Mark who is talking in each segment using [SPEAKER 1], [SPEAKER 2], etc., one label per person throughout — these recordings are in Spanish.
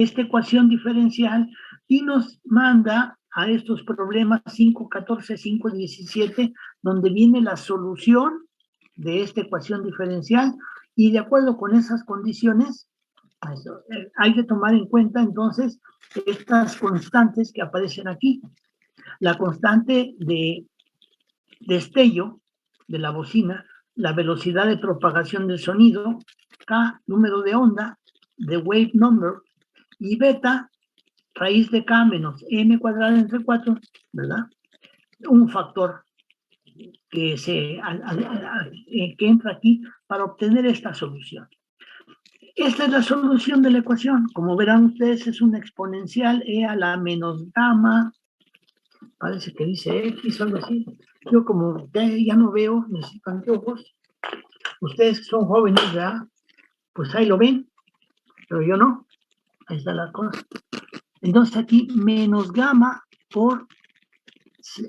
[SPEAKER 1] esta ecuación diferencial y nos manda a estos problemas 5.14, 5.17, donde viene la solución de esta ecuación diferencial, y de acuerdo con esas condiciones, hay que tomar en cuenta entonces estas constantes que aparecen aquí. La constante de destello de la bocina, la velocidad de propagación del sonido, K, número de onda, de wave number, y beta, raíz de K menos M cuadrada entre 4, ¿verdad? Un factor que entra aquí para obtener esta solución. Esta es la solución de la ecuación. Como verán ustedes, es una exponencial E a la menos gamma. Parece que dice X o algo así. Yo como ya no veo, necesito anteojos. Ustedes son jóvenes, ¿verdad? Pues ahí lo ven, pero yo no. Ahí está la cosa. Entonces aquí menos gamma por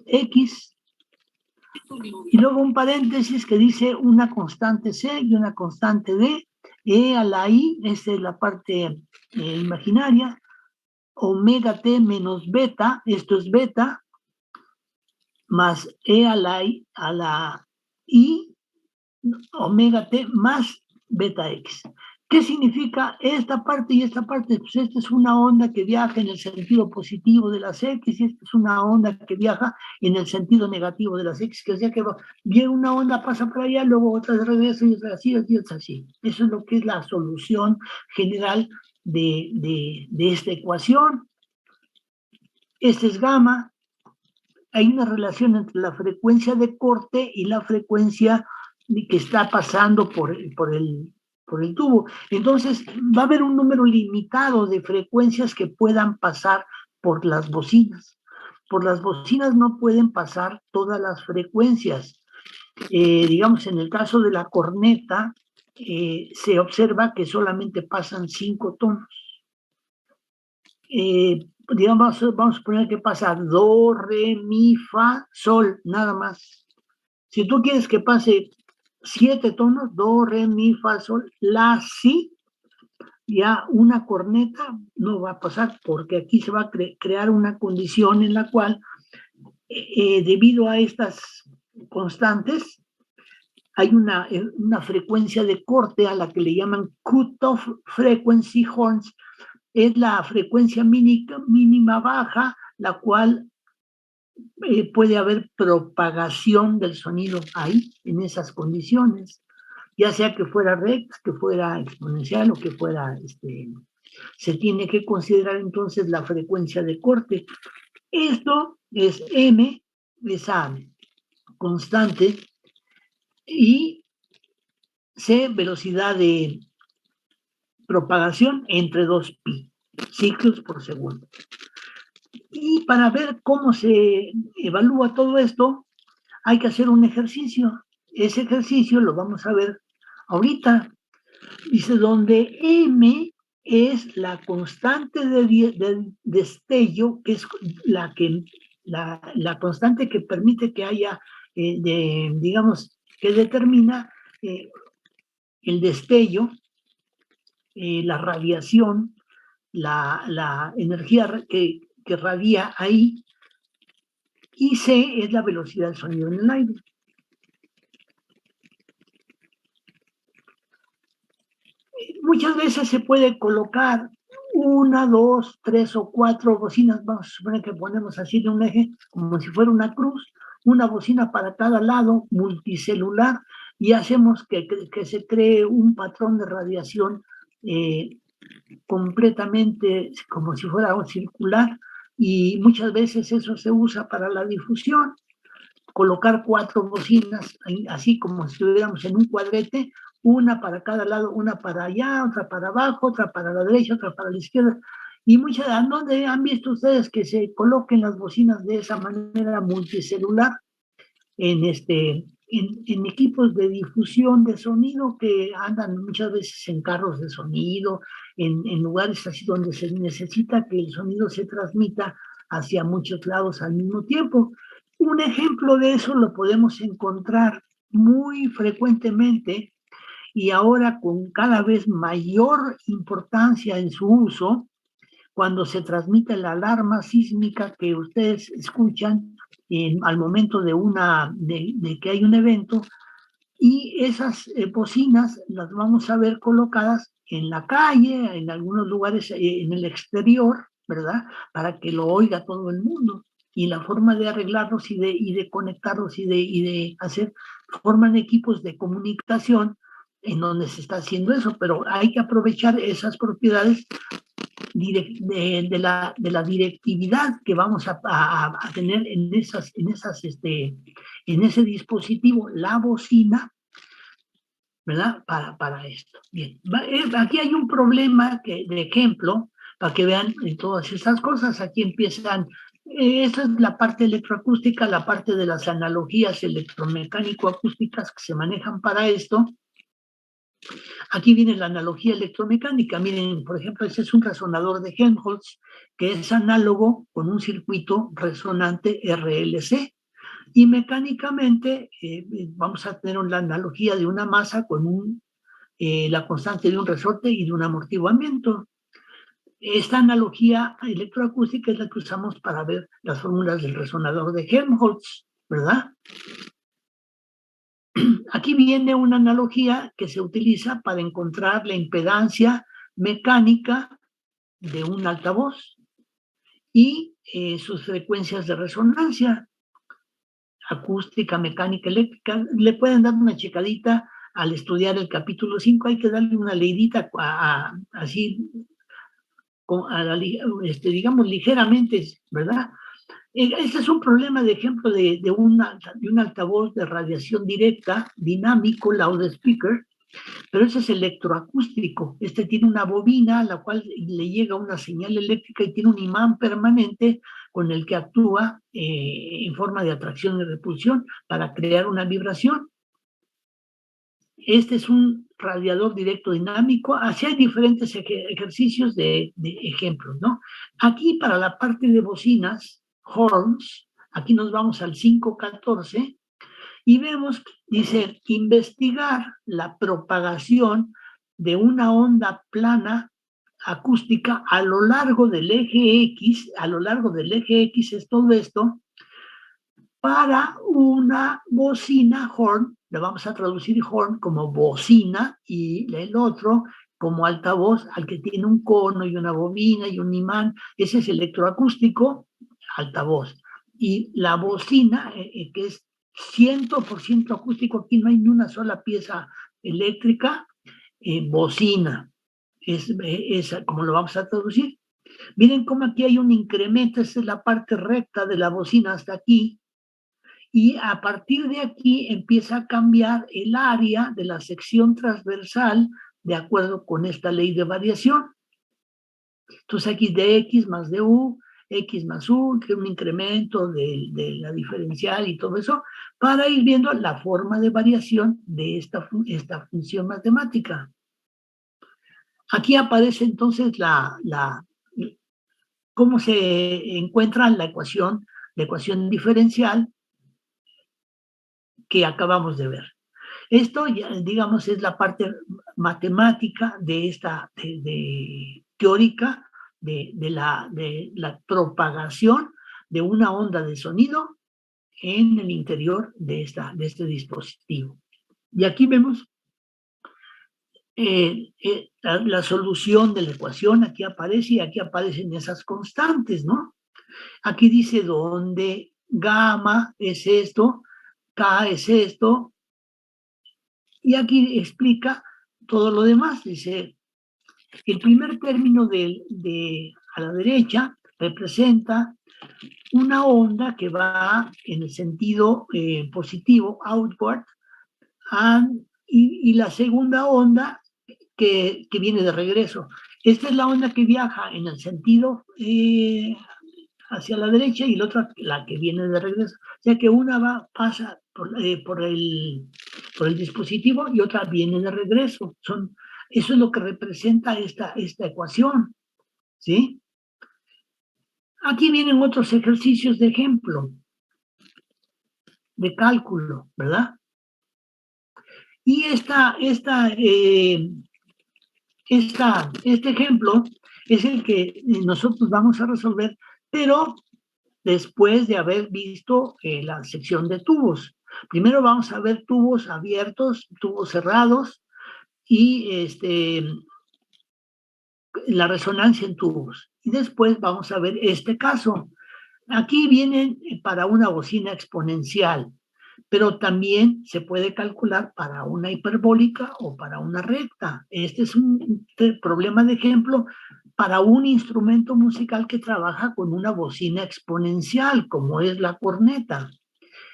[SPEAKER 1] X, y luego un paréntesis que dice una constante C y una constante D, E a la I, esta es la parte imaginaria, omega T menos beta, esto es beta, más E a la I, omega T más beta X. ¿Qué significa esta parte y esta parte? Pues esta es una onda que viaja en el sentido positivo de las X y esta es una onda que viaja en el sentido negativo de las X, que sea que viene una onda, pasa por allá, luego otra de regreso y otra así, y otra así. Eso es lo que es la solución general de esta ecuación. Este es gamma. Hay una relación entre la frecuencia de corte y la frecuencia que está pasando por el tubo. Entonces, va a haber un número limitado de frecuencias que puedan pasar por las bocinas. Por las bocinas no pueden pasar todas las frecuencias. Digamos, en el caso de la corneta, se observa que solamente pasan 5 tonos. Digamos, vamos a poner que pasa do, re, mi, fa, sol, nada más. Si tú quieres que pase 7 tonos, do, re, mi, fa, sol, la, si, ya una corneta no va a pasar, porque aquí se va a crear una condición en la cual, debido a estas constantes, hay una frecuencia de corte a la que le llaman cut-off frequency horns. Es la frecuencia mínima baja, la cual puede haber propagación del sonido ahí, en esas condiciones, ya sea que fuera recta, que fuera exponencial o que fuera, se tiene que considerar entonces la frecuencia de corte. Esto es M, esa constante, y C, velocidad de propagación entre 2pi ciclos por segundo. Y para ver cómo se evalúa todo esto, hay que hacer un ejercicio. Ese ejercicio lo vamos a ver ahorita. Dice, donde M es la constante de destello, que es la constante que permite que haya, digamos, que determina el destello, la radiación, la energía que radia ahí, y C es la velocidad del sonido en el aire. Muchas veces se puede colocar 1, 2, 3 o 4 bocinas, vamos a suponer que ponemos así de un eje, como si fuera una cruz, una bocina para cada lado, multicelular, y hacemos que se cree un patrón de radiación completamente como si fuera un circular, y muchas veces eso se usa para la difusión. Colocar 4 bocinas, así como si estuviéramos en un cuadrete, una para cada lado, una para allá, otra para abajo, otra para la derecha, otra para la izquierda. Y muchas, ¿dónde han visto ustedes que se coloquen las bocinas de esa manera multicelular? En equipos de difusión de sonido que andan muchas veces en carros de sonido, en lugares así donde se necesita que el sonido se transmita hacia muchos lados al mismo tiempo. Un ejemplo de eso lo podemos encontrar muy frecuentemente, y ahora con cada vez mayor importancia en su uso, cuando se transmite la alarma sísmica que ustedes escuchan al momento de que hay un evento, y esas bocinas las vamos a ver colocadas en la calle, en algunos lugares en el exterior, ¿verdad? Para que lo oiga todo el mundo. Y la forma de arreglarlos y de conectarlos y de hacer, forman equipos de comunicación en donde se está haciendo eso, pero hay que aprovechar esas propiedades de la directividad que vamos a tener en ese dispositivo, la bocina, ¿verdad? Para esto. Bien, aquí hay un problema de ejemplo, para que vean todas estas cosas. Aquí empiezan, esta es la parte electroacústica, la parte de las analogías electromecánico-acústicas que se manejan para esto. Aquí viene la analogía electromecánica. Miren, por ejemplo, este es un resonador de Helmholtz que es análogo con un circuito resonante RLC. Y mecánicamente vamos a tener la analogía de una masa con la constante de un resorte y de un amortiguamiento. Esta analogía electroacústica es la que usamos para ver las fórmulas del resonador de Helmholtz, ¿verdad? Aquí viene una analogía que se utiliza para encontrar la impedancia mecánica de un altavoz y sus frecuencias de resonancia, acústica, mecánica, eléctrica. Le pueden dar una checadita al estudiar el capítulo 5, hay que darle una leidita así, digamos, ligeramente, ¿verdad? Este es un problema de ejemplo de un altavoz de radiación directa, dinámico, loudspeaker, pero ese es electroacústico. Este tiene una bobina a la cual le llega una señal eléctrica y tiene un imán permanente con el que actúa en forma de atracción y repulsión para crear una vibración. Este es un radiador directo dinámico. Así hay diferentes ejercicios de ejemplos, ¿no? Aquí para la parte de bocinas, horns, aquí nos vamos al 514 y vemos, dice, investigar la propagación de una onda plana acústica a lo largo del eje X. A lo largo del eje X es todo esto, para una bocina horn. Le vamos a traducir horn como bocina y el otro como altavoz, al que tiene un cono y una bobina y un imán. Ese es electroacústico, altavoz. Y la bocina, que es 100% acústico, aquí no hay ni una sola pieza eléctrica, bocina. Es como lo vamos a traducir. Miren cómo aquí hay un incremento, esta es la parte recta de la bocina hasta aquí, y a partir de aquí empieza a cambiar el área de la sección transversal de acuerdo con esta ley de variación. Entonces aquí de X más de U, X más U, que es un incremento de la diferencial y todo eso, para ir viendo la forma de variación de esta función matemática. Aquí aparece entonces cómo se encuentra la ecuación diferencial que acabamos de ver. Esto, digamos, es la parte matemática de esta teórica de la propagación de una onda de sonido en el interior de este dispositivo. Y aquí vemos la solución de la ecuación, aquí aparece, y aquí aparecen esas constantes, ¿no? Aquí dice donde gamma es esto, K es esto, y aquí explica todo lo demás. Dice, el primer término a la derecha representa una onda que va en el sentido positivo, outward, y la segunda onda que viene de regreso. Esta es la onda que viaja en el sentido hacia la derecha y la otra la que viene de regreso. O sea que una pasa por el dispositivo y otra viene de regreso. Eso es lo que representa esta ecuación, ¿sí? Aquí vienen otros ejercicios de ejemplo, de cálculo, ¿verdad? Y este ejemplo es el que nosotros vamos a resolver, pero después de haber visto la sección de tubos. Primero vamos a ver tubos abiertos, tubos cerrados y la resonancia en tubos. Y después vamos a ver este caso. Aquí vienen para una bocina exponencial, pero también se puede calcular para una hiperbólica o para una recta. Este es un problema de ejemplo para un instrumento musical que trabaja con una bocina exponencial, como es la corneta.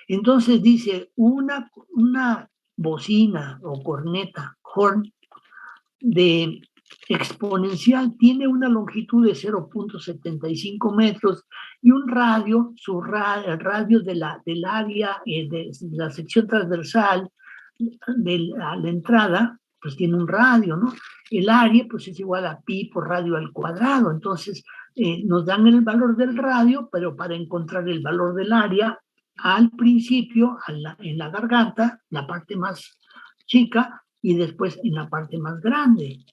[SPEAKER 1] Entonces dice, una bocina o corneta, horn, de exponencial tiene una longitud de 0.75 metros y un radio, el radio del área de la sección transversal a la entrada, pues tiene un radio, ¿no? El área, pues es igual a pi por radio al cuadrado. Entonces, nos dan el valor del radio, pero para encontrar el valor del área, al principio, en la garganta, la parte más chica, y después en la parte más grande.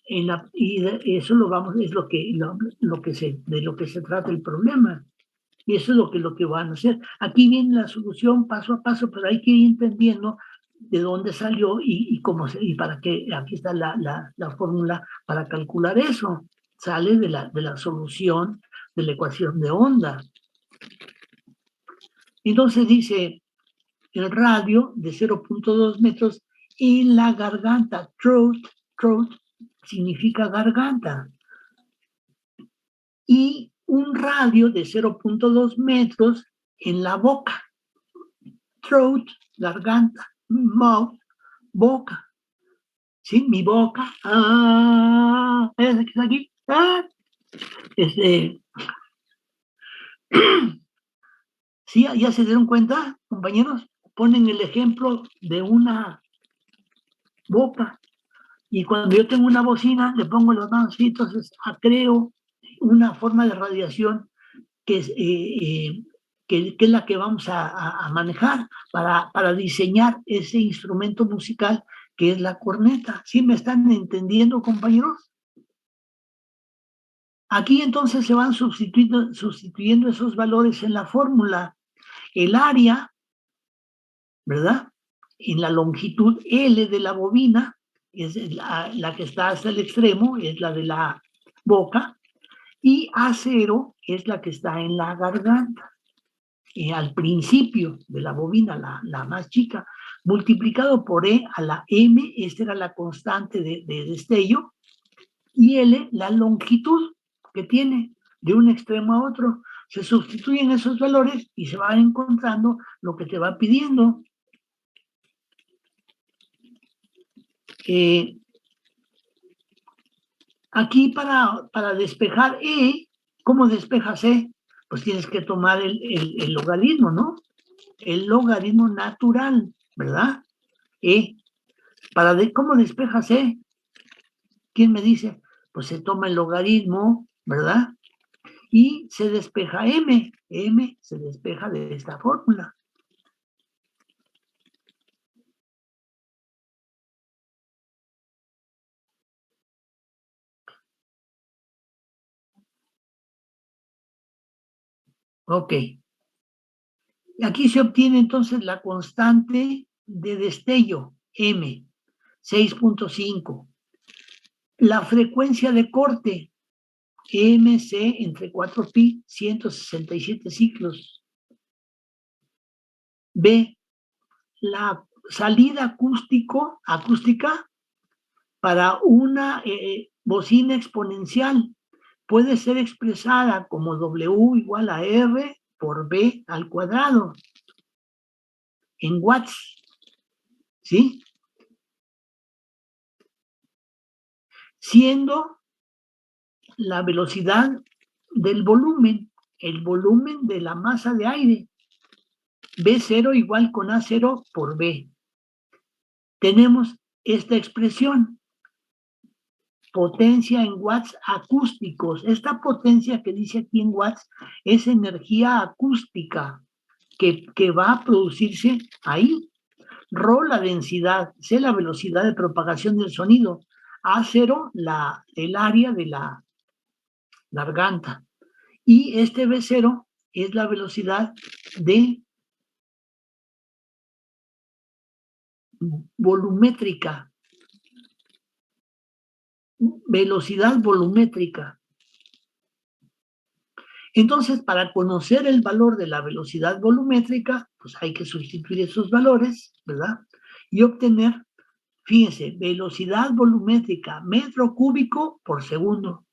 [SPEAKER 1] Y eso es de lo que se trata el problema. Y eso es lo que van a hacer. Aquí viene la solución paso a paso, pero hay que ir entendiendo de dónde salió y para qué. Aquí está la fórmula para calcular eso. Sale de la solución de la ecuación de onda. Entonces dice el radio de 0.2 metros en la garganta. Throat significa garganta. Y un radio de 0.2 metros en la boca. Throat, garganta, mouth, boca. ¿Sí? Mi boca. ¿Ese que está aquí? ¿Sí? ¿Ya se dieron cuenta, compañeros? Ponen el ejemplo de una boca. Y cuando yo tengo una bocina, le pongo los manos y entonces creo una forma de radiación que es la que vamos a manejar para diseñar ese instrumento musical que es la corneta. ¿Sí me están entendiendo, compañeros? Aquí entonces se van sustituyendo esos valores en la fórmula. El área, ¿verdad? En la longitud L de la bobina, es la que está hasta el extremo, es la de la boca, y A0 es la que está en la garganta. Al principio de la bobina, la más chica, multiplicado por E a la M, esta era la constante de destello, y L, la longitud que tiene de un extremo a otro. Se sustituyen esos valores y se va encontrando lo que te va pidiendo. Aquí para despejar E, ¿cómo despejas E? Pues tienes que tomar el logaritmo, ¿no? El logaritmo natural, ¿verdad? ¿Cómo despejas E? ¿Quién me dice? Pues se toma el logaritmo, ¿verdad? Y se despeja M. M se despeja de esta fórmula. Ok. Aquí se obtiene entonces la constante de destello, M, 6.5. La frecuencia de corte, MC entre 4pi, 167 ciclos. B, la salida acústica para una bocina exponencial puede ser expresada como W igual a R por B al cuadrado en watts, ¿sí? Siendo la velocidad del volumen, el volumen de la masa de aire, B0 igual con A0 por B. Tenemos esta expresión, potencia en watts acústicos. Esta potencia que dice aquí en watts es energía acústica que va a producirse ahí. Rho, la densidad, C, la velocidad de propagación del sonido, A0, el área de la garganta. Y este V0 es la velocidad de volumétrica. Velocidad volumétrica. Entonces, para conocer el valor de la velocidad volumétrica, pues hay que sustituir esos valores, ¿verdad? Y obtener, fíjense, velocidad volumétrica, metro cúbico por segundo.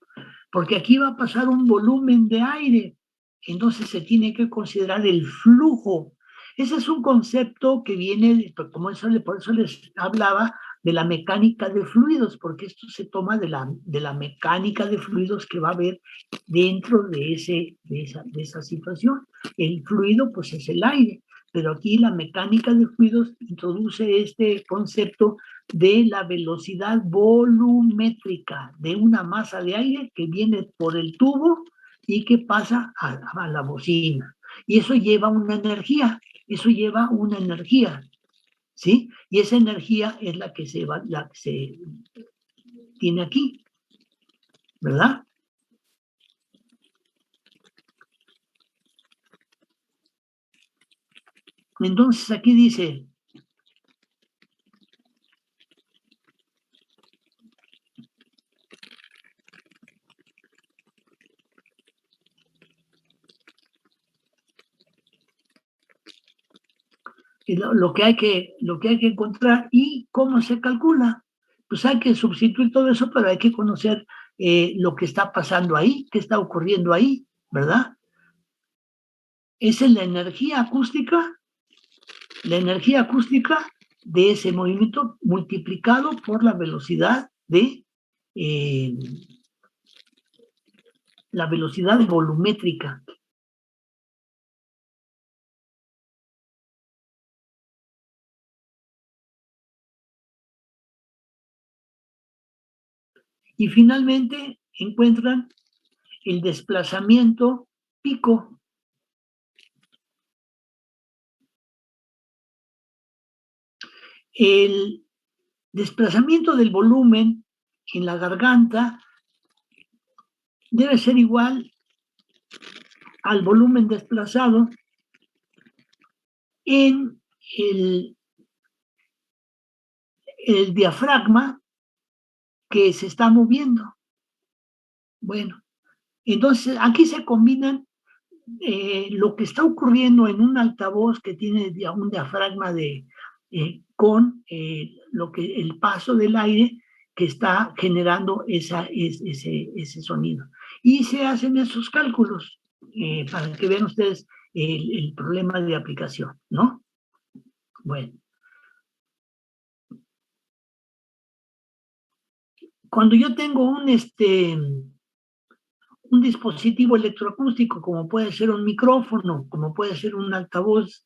[SPEAKER 1] Porque aquí va a pasar un volumen de aire. Entonces se tiene que considerar el flujo. Ese es un concepto que viene, como eso, por eso les hablaba de la mecánica de fluidos, porque esto se toma de la mecánica de fluidos que va a haber dentro de esa situación. El fluido, pues, es el aire, pero aquí la mecánica de fluidos introduce este concepto de la velocidad volumétrica de una masa de aire que viene por el tubo y que pasa a la bocina. Y eso lleva una energía, ¿sí? Y esa energía es la que se tiene aquí, ¿verdad? Entonces aquí dice, lo que hay que encontrar y cómo se calcula. Pues hay que sustituir todo eso, pero hay que conocer lo que está pasando ahí, qué está ocurriendo ahí, ¿verdad? Esa es la energía acústica de ese movimiento multiplicado por la velocidad la velocidad volumétrica. Y finalmente encuentran el desplazamiento pico. El desplazamiento del volumen en la garganta debe ser igual al volumen desplazado en el diafragma que se está moviendo. Bueno, entonces aquí se combinan lo que está ocurriendo en un altavoz que tiene un diafragma con el paso del aire que está generando ese sonido. Y se hacen esos cálculos para que vean ustedes el problema de aplicación, ¿no? Bueno. Cuando yo tengo un dispositivo electroacústico, como puede ser un micrófono, como puede ser un altavoz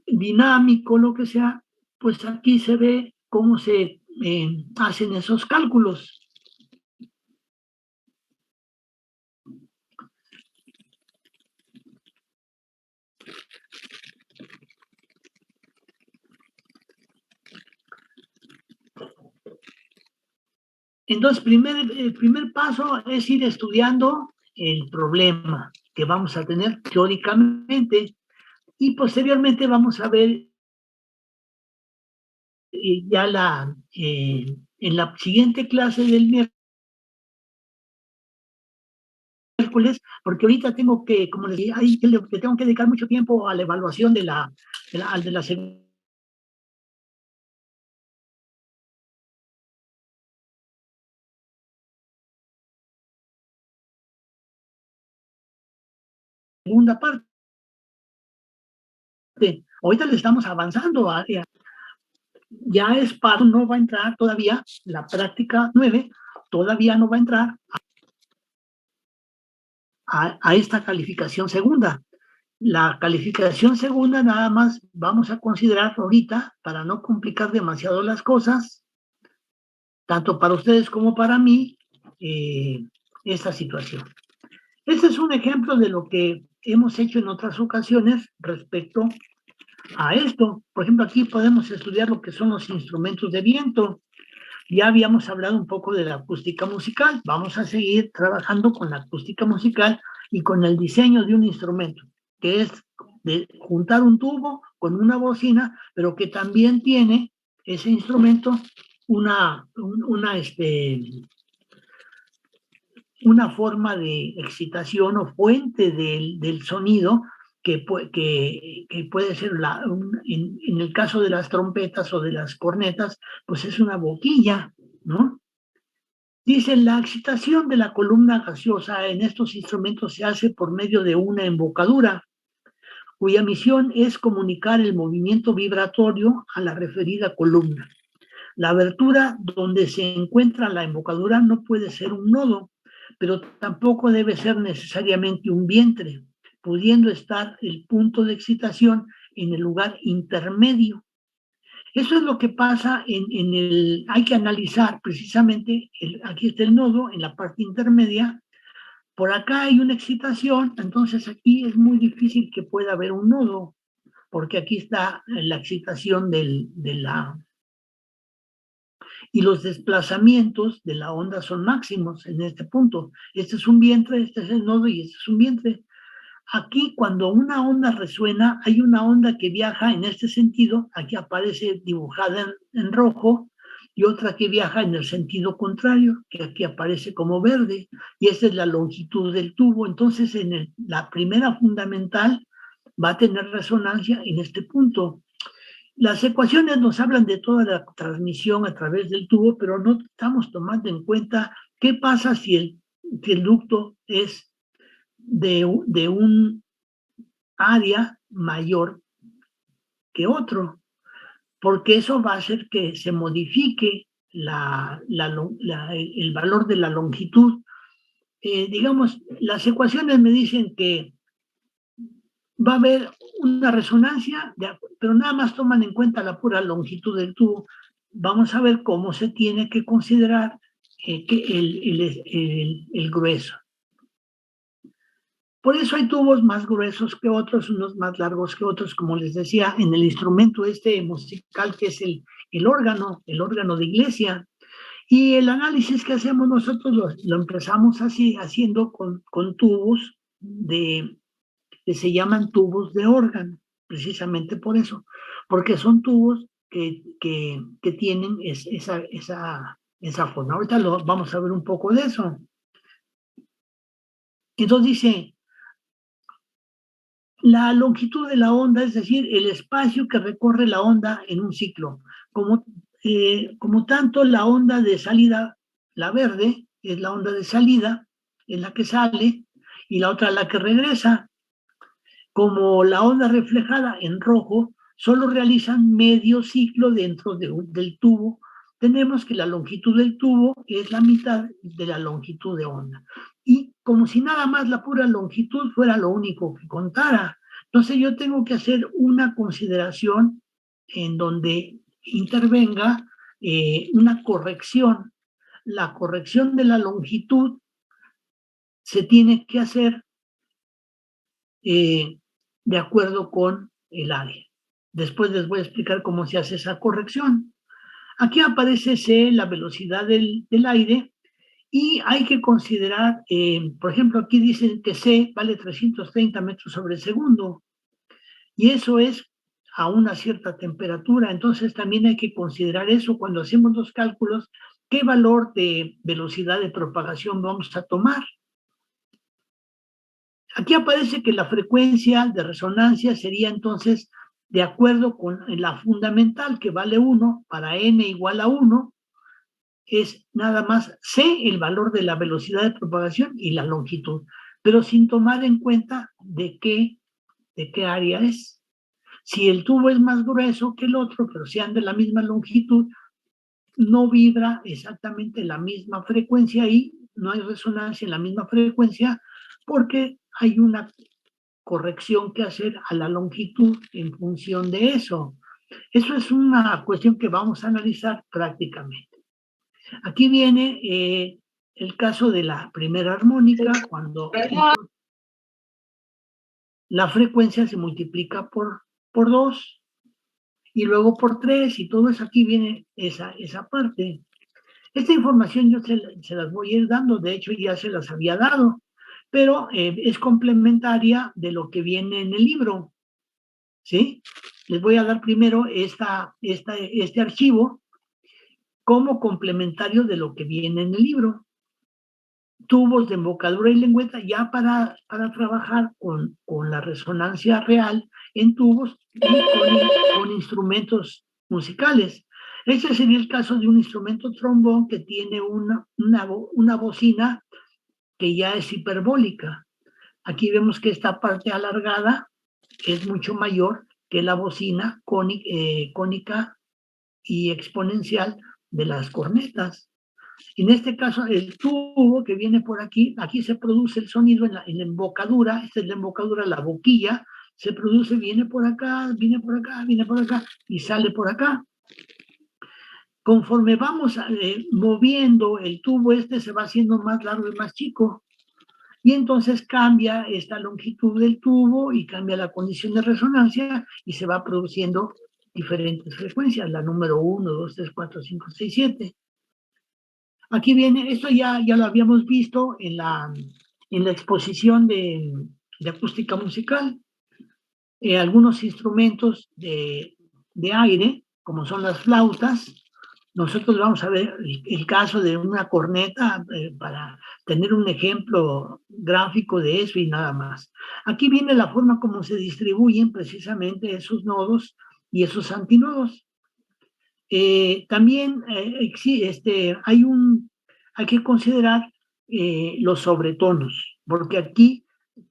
[SPEAKER 1] dinámico, lo que sea, pues aquí se ve cómo se hacen esos cálculos. Entonces, el primer paso es ir estudiando el problema que vamos a tener teóricamente y posteriormente vamos a ver ya en la siguiente clase del miércoles, porque ahorita tengo que, como les dije, le tengo que dedicar mucho tiempo a la evaluación de la segunda parte. Ahorita le estamos avanzando, ya es para, no va a entrar todavía, la práctica 9 todavía no va a entrar a esta calificación segunda. La calificación segunda nada más vamos a considerar ahorita, para no complicar demasiado las cosas, tanto para ustedes como para mí, esta situación. Este es un ejemplo de lo que hemos hecho en otras ocasiones respecto a esto. Por ejemplo, aquí podemos estudiar lo que son los instrumentos de viento. Ya habíamos hablado un poco de la acústica musical. Vamos a seguir trabajando con la acústica musical y con el diseño de un instrumento, que es de juntar un tubo con una bocina, pero que también tiene ese instrumento una forma de excitación o fuente del sonido que puede ser, en el caso de las trompetas o de las cornetas, pues es una boquilla, ¿no? Dicen, la excitación de la columna gaseosa en estos instrumentos se hace por medio de una embocadura, cuya misión es comunicar el movimiento vibratorio a la referida columna. La abertura donde se encuentra la embocadura no puede ser un nodo, pero tampoco debe ser necesariamente un vientre, pudiendo estar el punto de excitación en el lugar intermedio. Eso es lo que pasa hay que analizar precisamente, aquí está el nodo en la parte intermedia, por acá hay una excitación, entonces aquí es muy difícil que pueda haber un nodo, porque aquí está la excitación y los desplazamientos de la onda son máximos en este punto. Este es un vientre, este es el nodo y este es un vientre. Aquí, cuando una onda resuena, hay una onda que viaja en este sentido, aquí aparece dibujada en rojo, y otra que viaja en el sentido contrario, que aquí aparece como verde, y esta es la longitud del tubo. Entonces, la primera fundamental va a tener resonancia en este punto. Las ecuaciones nos hablan de toda la transmisión a través del tubo, pero no estamos tomando en cuenta qué pasa si el ducto es de un área mayor que otro, porque eso va a hacer que se modifique el valor de la longitud. Digamos, las ecuaciones me dicen que va a haber una resonancia, pero nada más toman en cuenta la pura longitud del tubo. Vamos a ver cómo se tiene que considerar el grueso. Por eso hay tubos más gruesos que otros, unos más largos que otros, como les decía, en el instrumento musical que es el órgano de iglesia. Y el análisis que hacemos nosotros lo empezamos así, haciendo con tubos que se llaman tubos de órgano, precisamente por eso, porque son tubos que tienen esa forma. Ahorita vamos a ver un poco de eso. Entonces dice, la longitud de la onda, es decir, el espacio que recorre la onda en un ciclo. Como tanto, la onda de salida, la verde, es la onda de salida, es la que sale, y la otra la que regresa. Como la onda reflejada en rojo solo realizan medio ciclo dentro del tubo, tenemos que la longitud del tubo es la mitad de la longitud de onda. Y como si nada más la pura longitud fuera lo único que contara. Entonces yo tengo que hacer una consideración en donde intervenga una corrección. La corrección de la longitud se tiene que hacer de acuerdo con el área. Después les voy a explicar cómo se hace esa corrección. Aquí aparece C, la velocidad del aire, y hay que considerar, por ejemplo, aquí dicen que C vale 330 metros sobre segundo, y eso es a una cierta temperatura. Entonces también hay que considerar eso cuando hacemos los cálculos, qué valor de velocidad de propagación vamos a tomar. Aquí aparece que la frecuencia de resonancia sería entonces de acuerdo con la fundamental, que vale 1, para n igual a 1, es nada más c, el valor de la velocidad de propagación y la longitud, pero sin tomar en cuenta de qué área es. Si el tubo es más grueso que el otro, pero sean de la misma longitud, no vibra exactamente la misma frecuencia y no hay resonancia en la misma frecuencia porque hay una corrección que hacer a la longitud en función de eso. Eso es una cuestión que vamos a analizar prácticamente. Aquí viene el caso de la primera armónica, cuando la frecuencia se multiplica por 2 y luego por 3 y todo eso. Aquí viene esa parte. Esta información yo se las voy a ir dando, de hecho ya se las había dado, pero es complementaria de lo que viene en el libro, ¿sí? Les voy a dar primero este archivo como complementario de lo que viene en el libro. Tubos de embocadura y lengüeta ya para trabajar con la resonancia real en tubos y con instrumentos musicales. Este sería el caso de un instrumento trombón que tiene una bocina que ya es hiperbólica. Aquí vemos que esta parte alargada es mucho mayor que la bocina cónica y exponencial de las cornetas. En este caso, el tubo que viene por aquí, aquí se produce el sonido en la embocadura, esta es la embocadura, la boquilla, se produce, viene por acá, viene por acá, viene por acá y sale por acá. Conforme vamos moviendo el tubo, se va haciendo más largo y más chico. Y entonces cambia esta longitud del tubo y cambia la condición de resonancia y se va produciendo diferentes frecuencias, la número 1, 2, 3, 4, 5, 6, 7. Aquí viene, esto ya lo habíamos visto en la exposición de acústica musical. Algunos instrumentos de aire, como son las flautas, nosotros vamos a ver el caso de una corneta para tener un ejemplo gráfico de eso y nada más. Aquí viene la forma como se distribuyen precisamente esos nodos y esos antinodos. También hay que considerar los sobretonos, porque aquí,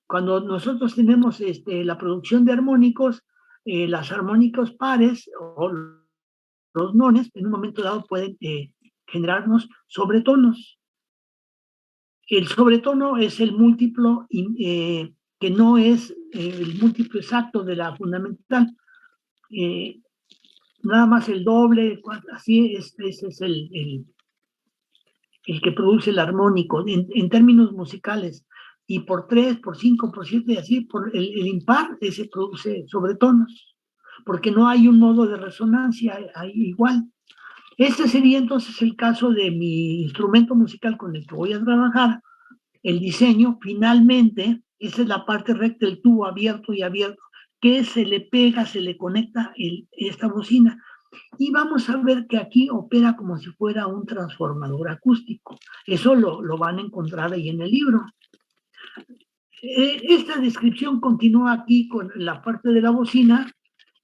[SPEAKER 1] cuando nosotros tenemos la producción de armónicos, las armónicos pares o los nones, en un momento dado pueden generarnos sobretonos. El sobretono es el múltiplo que no es el múltiplo exacto de la fundamental. Nada más el doble, así ese es el que produce el armónico en términos musicales. Y por 3, por 5, por 7, y así, por el impar, ese produce sobretonos, porque no hay un modo de resonancia hay igual. Este sería entonces el caso de mi instrumento musical con el que voy a trabajar. El diseño, finalmente, esa es la parte recta, el tubo abierto y abierto, que se le pega, se le conecta esta bocina. Y vamos a ver que aquí opera como si fuera un transformador acústico. Eso lo van a encontrar ahí en el libro. Esta descripción continúa aquí con la parte de la bocina.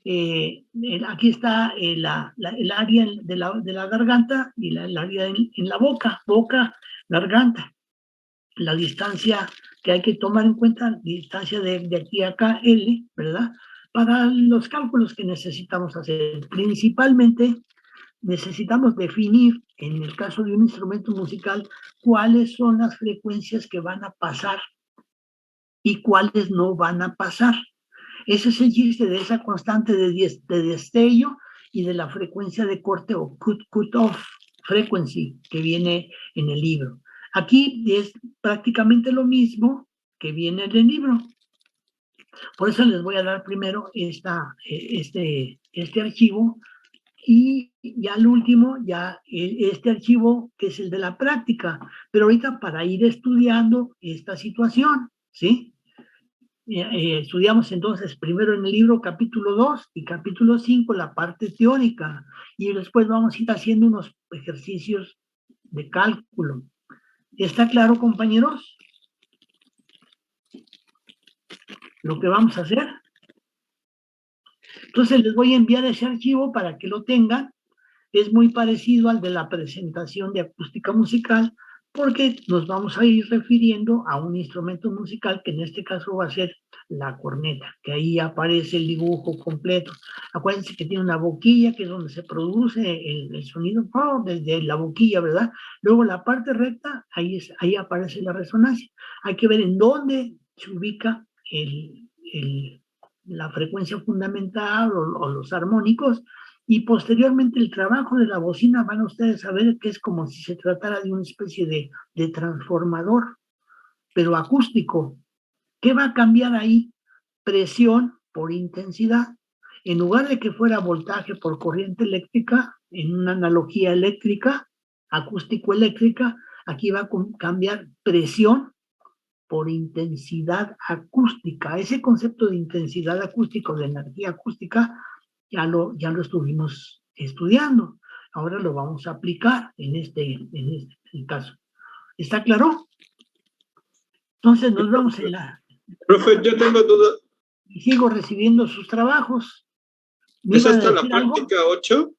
[SPEAKER 1] Aquí está el área de la garganta y el área en la boca, garganta. La distancia que hay que tomar en cuenta, distancia de aquí a acá, L, ¿verdad? Para los cálculos que necesitamos hacer. Principalmente necesitamos definir, en el caso de un instrumento musical, cuáles son las frecuencias que van a pasar y cuáles no van a pasar. Ese es el chiste de esa constante de destello y de la frecuencia de corte o cut-off frequency que viene en el libro. Aquí es prácticamente lo mismo que viene en el libro. Por eso les voy a dar primero este archivo y ya al último, ya este archivo que es el de la práctica. Pero ahorita para ir estudiando esta situación, ¿sí? Estudiamos entonces primero en el libro capítulo 2 y capítulo 5 la parte teórica y después vamos a ir haciendo unos ejercicios de cálculo. ¿Está claro, compañeros? Lo que vamos a hacer. Entonces les voy a enviar ese archivo para que lo tengan. Es muy parecido al de la presentación de acústica musical porque nos vamos a ir refiriendo a un instrumento musical que en este caso va a ser la corneta, que ahí aparece el dibujo completo. Acuérdense que tiene una boquilla que es donde se produce el sonido, desde la boquilla, ¿verdad? Luego la parte recta, ahí aparece la resonancia. Hay que ver en dónde se ubica la frecuencia fundamental o los armónicos, y posteriormente el trabajo de la bocina van a ustedes a ver que es como si se tratara de una especie de transformador, pero acústico. ¿Qué va a cambiar ahí? Presión por intensidad. En lugar de que fuera voltaje por corriente eléctrica, en una analogía eléctrica, acústico-eléctrica, aquí va a cambiar presión por intensidad acústica. Ese concepto de intensidad acústica, de energía acústica, ya lo estuvimos estudiando. Ahora lo vamos a aplicar en este caso. ¿Está claro? Entonces nos vemos en la...
[SPEAKER 2] Profe, yo tengo duda.
[SPEAKER 1] Y sigo recibiendo sus trabajos.
[SPEAKER 2] ¿Es hasta la práctica 8?